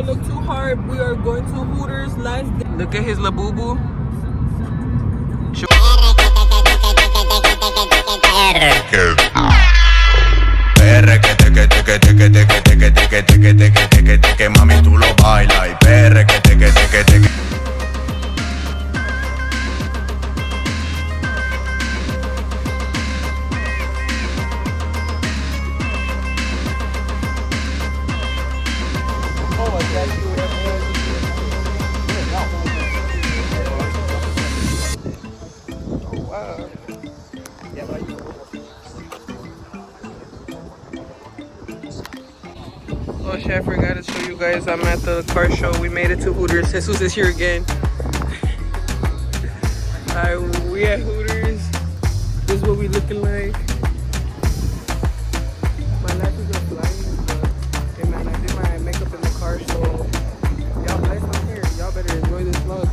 don't look too hard. We are going to Hooters last day. Look at his labubu. Mami, tú lo bailas y perre que te. Oh shit, I forgot to show you guys. I'm at the car show. We made it to Hooters. Jesus is here again. Alright, we at Hooters. This is what we looking like. My lashes are flying, but hey man, I did my makeup in the car, so y'all blessed I'm here. Y'all better enjoy this vlog.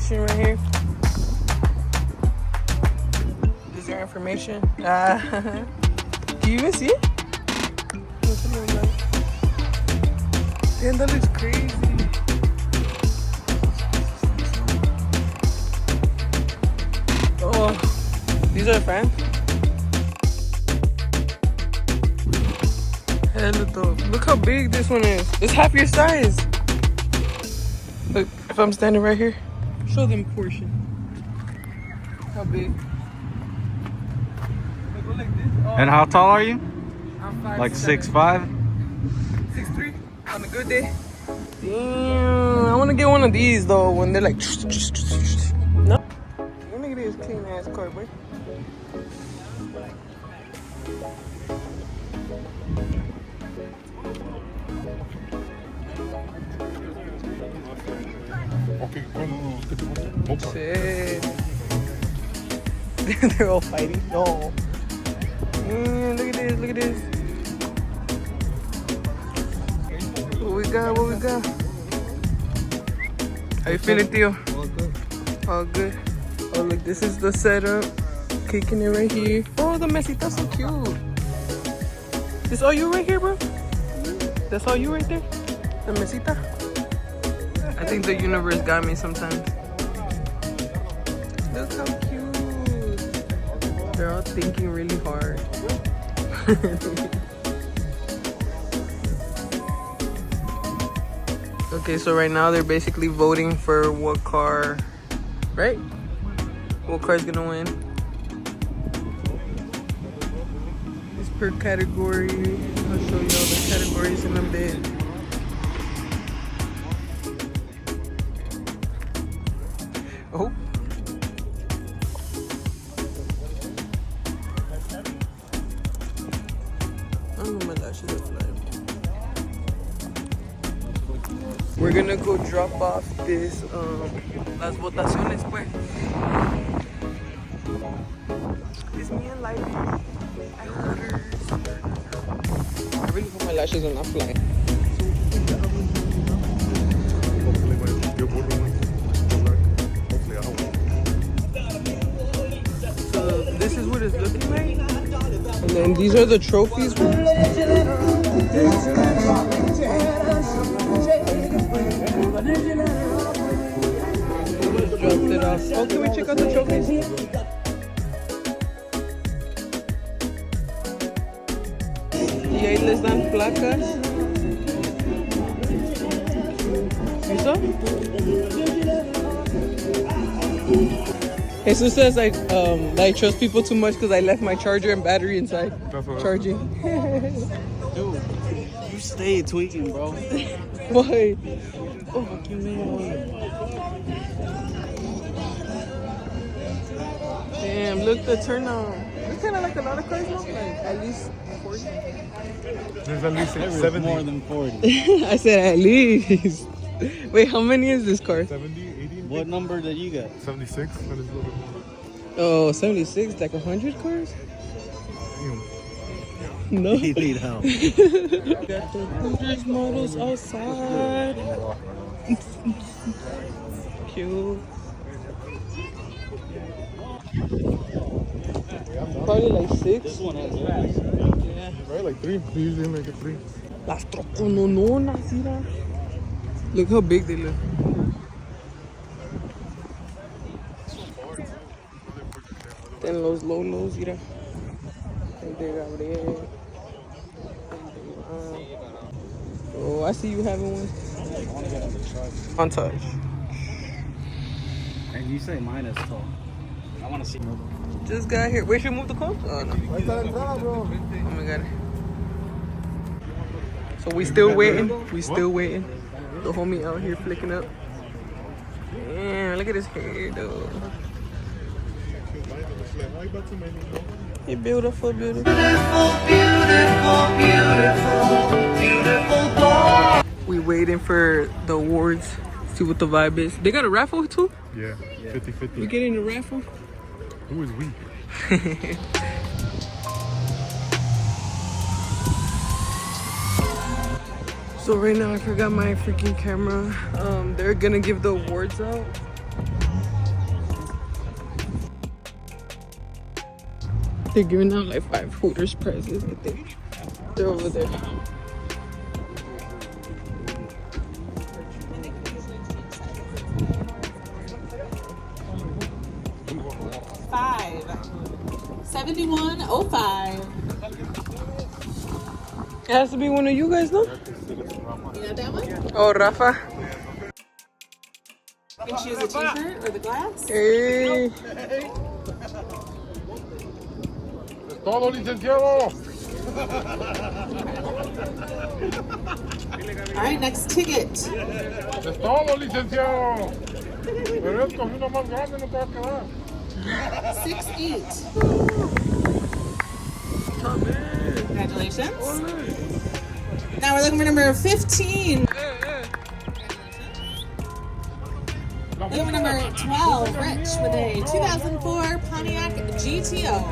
Right here. This is your information. Can you even see it? What's it look like? Damn, that looks crazy. Oh, these are fans. Hella dope. Look how big this one is. It's half your size. Look, if I'm standing right here. Show them portion. How big? Like this. Oh. And how tall are you? I'm 5'7". Like 6'5"? 6'3" on a good day. Damn, I want to get one of these though when they're like. No. Let me get this clean ass car, boy. Shit. They're all fighting. No. Look at this, look at this. What we got, what we got? How you feeling, Theo? All good. All good. Oh, look, this is the setup. Kicking it right here. Oh, the mesita's so cute. This all you right here, bro? That's all you right there? The mesita? I think the universe got me sometimes. Look how cute. They're all thinking really hard. Okay, so right now they're basically voting for what car, right? What car's gonna win. It's per category. I'll show you all the categories in a bit. Oh. We're gonna go drop off this las votaciones pues. It's me and Light at Hooters. I really hope my lashes are not flying. So this is what it's looking like. And then these are the trophies. Dropped it off. Oh, can we check out the trophies? Y ahí les dan placas. ¿Eso? Jesus says I trust people too much because I left my charger and battery inside charging. Dude, you stay tweaking, bro. Why? Fucking man. Look, the turnout. It's kind of like a lot of cars, no? Like at least 40. There's at least There was 70. more than 40. I said at least. Wait, how many is this car? 70, 80. What number did you get? 76. That is a little bit more. Oh, 76, like 100 cars? Damn. No. You need help. Got the Hooters models outside. Cute. Probably like 6. This one has gas. Yeah. Right, like 3. We usually make it 3. Las troconononas, mira. Look how big they look. Then los lolos, mira. El de Gabriel. Oh, I see you having one. I want to get on the truck. Montage. And you say mine is tall. I want to see. Just got here. Wait, should we move the cone? Oh, no. Oh my god. So we still waiting. We still waiting. The homie out here flicking up. Damn, look at his hair though. You're beautiful, beautiful. We waiting for the awards. See what the vibe is. They got a raffle too? Yeah, 50-50. We getting a raffle? Who is we? So right now I forgot my freaking camera. They're gonna give the awards out. They're giving out like 5 Hooters prizes, I think. They're over there. $5. 7105. It has to be one of you guys, no? You got that one? Oh, Rafa. You can choose a t-shirt or the glass. Hey. Todo licenciado. All right, next ticket. Es todo licenciado. Pero es con uno más grande no te va a quedar. 6-8. Congratulations. Now we're looking for number 15. Looking for number 12, Rich, with a 2004 Pontiac GTO.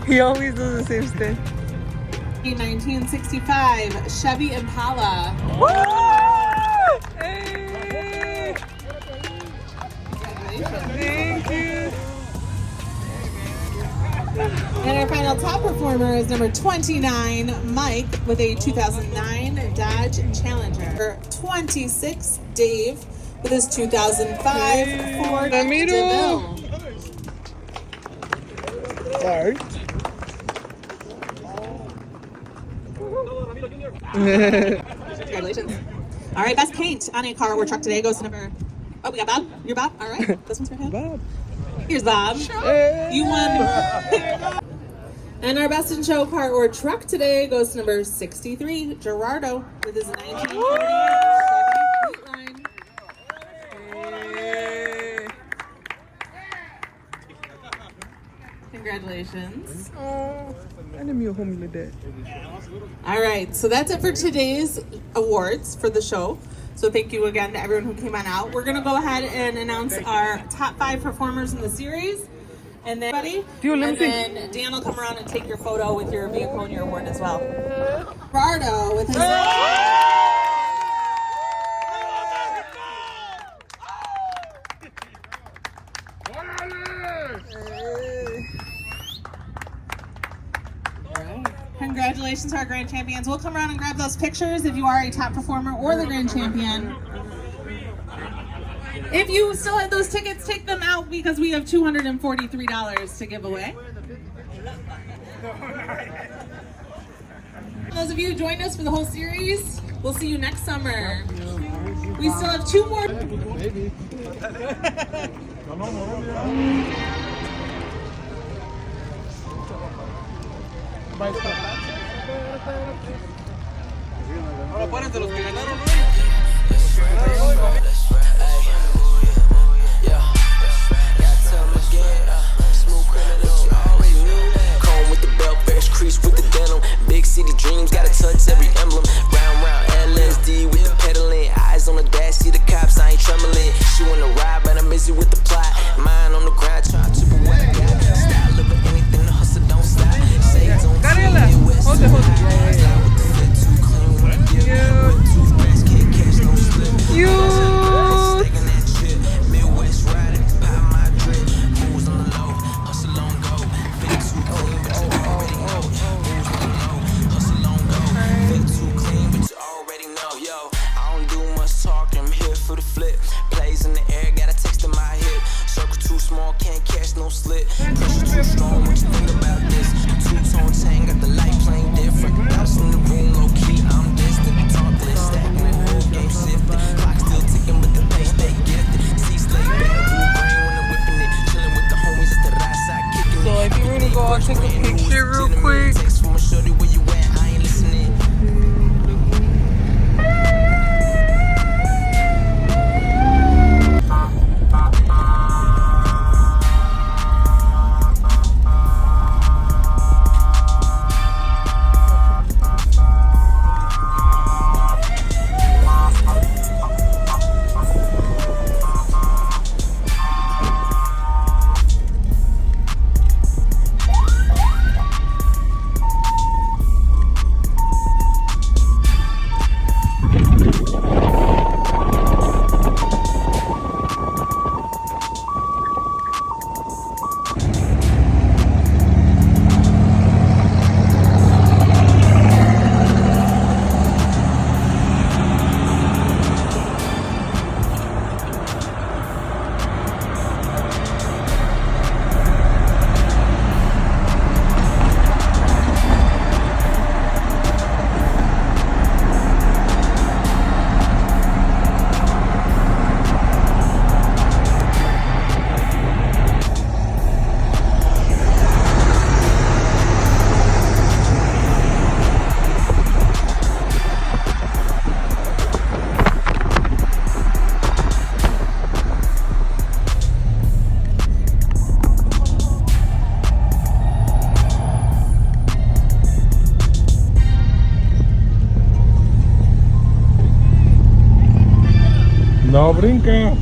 He always does the same thing. 1965 Chevy Impala. Woo! Hey! Thank you. And our final top performer is number 29, Mike, with a 2009 Dodge Challenger. 26, Dave, with his 2005 Ford Ramiro. DeVille. Alright. Congratulations. All right, best paint on a car or truck today goes to number... Oh, we got Bob? You're Bob? All right. This one's for him. Bob. Here's Bob. You won. And our best in show car or truck today goes to number 63, Gerardo, with his 1948 Chevy Fleetline. Congratulations. Oh, I didn't mean a homie like that. All right, so that's it for today's awards for the show. So thank you again to everyone who came on out. We're gonna go ahead and announce our top 5 performers in the series. And then, then Dan will come around and take your photo with your vehicle and your award as well. Gerardo with his... Congratulations to our grand champions. We'll come around and grab those pictures if you are a top performer or the grand champion. If you still have those tickets, take them out because we have $243 to give away. Those of you who joined us for the whole series, we'll see you next summer. We still have 2 more. Ahora párate los que ganaron hoy. No brinca.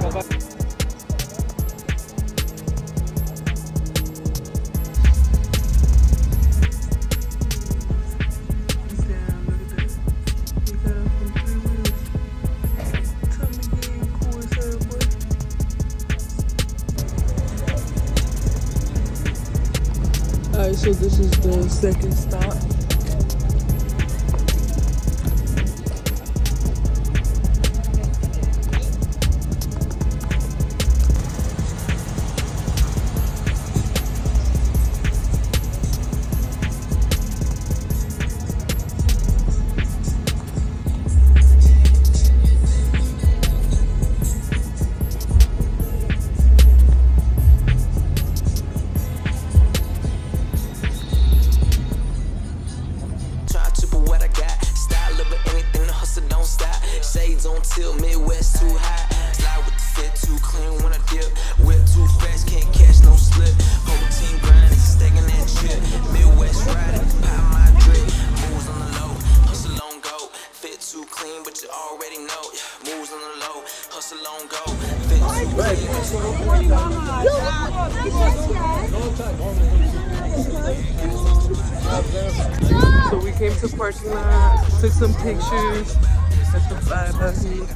Go back. Alright, so this is the second stop. Till Midwest too high, slide with the fit too clean when I dip, whip too fast, can't catch no slip, whole team grinding, stacking that chip, Midwest riding, pop my drip, moves on the low, hustle on go, fit too clean but you already know, moves on the low, hustle on go, fit too clean. So we came to parking lot, took some pictures. That's the vibe out here.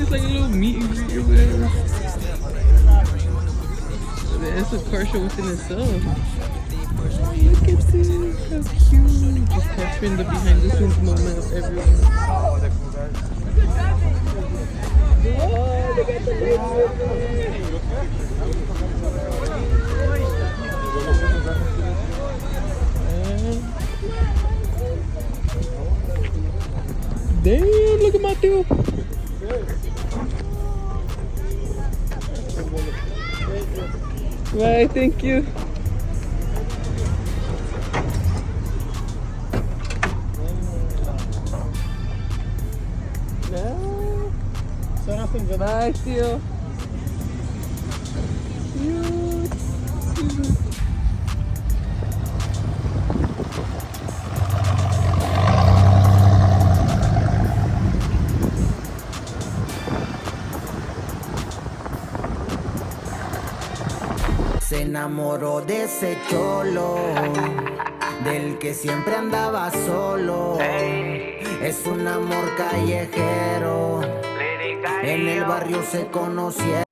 It's like a little meet and greet or whatever. It's a car show within itself. Look at this, how cute. Just capturing the behind the scenes moment of everyone. Oh, they got the baby. Damn, look at my dude. Right, thank you. No. Bye, tío. enamoró de ese cholo, del que siempre andaba solo. Es un amor callejero, en el barrio se conocieron.